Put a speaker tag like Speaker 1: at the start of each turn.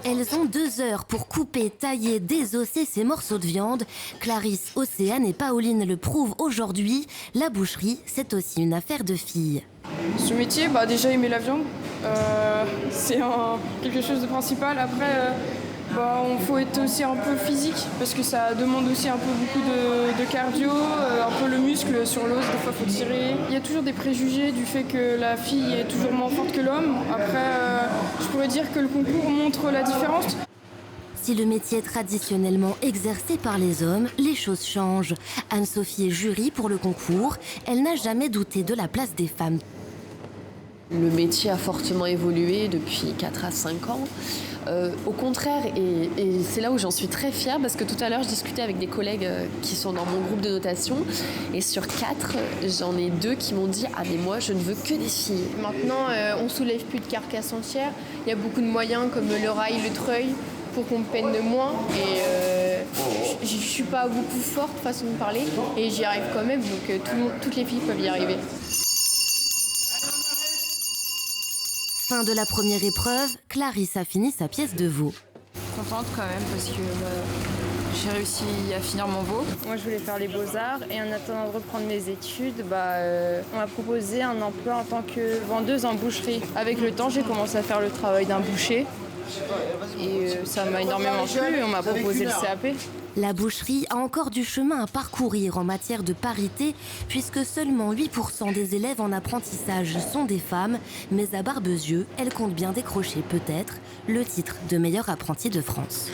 Speaker 1: Elles ont 2 heures pour couper, tailler, désosser ces morceaux de viande. Clarisse, Océane et Pauline le prouvent aujourd'hui. La boucherie, c'est aussi une affaire de filles.
Speaker 2: Ce métier, déjà aimer la viande, c'est quelque chose de principal. Après, il faut être aussi un peu physique parce que ça demande aussi un peu beaucoup de cardio, un peu le muscle sur l'os, des fois il faut tirer. Il y a toujours des préjugés du fait que la fille est toujours moins forte que l'homme. Après, je pourrais dire que le concours montre la différence.
Speaker 1: Si le métier est traditionnellement exercé par les hommes, les choses changent. Anne-Sophie est jury pour le concours. Elle n'a jamais douté de la place des femmes.
Speaker 3: Le métier a fortement évolué depuis 4 à 5 ans. Au contraire, et c'est là où j'en suis très fière, parce que tout à l'heure, je discutais avec des collègues qui sont dans mon groupe de notation, et sur 4, j'en ai 2 qui m'ont dit « Ah mais moi, je ne veux que des filles ».
Speaker 4: Maintenant, on soulève plus de carcasses entières. Il y a beaucoup de moyens comme le rail, le treuil, pour qu'on peine de moins. Et je suis pas beaucoup forte, façon de parler, et j'y arrive quand même, donc toutes les filles peuvent y arriver.
Speaker 1: Fin de la première épreuve, Clarisse a fini sa pièce de veau.
Speaker 5: Contente quand même parce que j'ai réussi à finir mon veau.
Speaker 2: Moi, je voulais faire les beaux-arts et en attendant de reprendre mes études, on m'a proposé un emploi en tant que vendeuse en boucherie. Avec le temps, j'ai commencé à faire le travail d'un boucher et ça m'a énormément plu et on m'a proposé le CAP.
Speaker 1: La boucherie a encore du chemin à parcourir en matière de parité, puisque seulement 8% des élèves en apprentissage sont des femmes. Mais à Barbezieux, elle compte bien décrocher peut-être le titre de meilleure apprentie de France.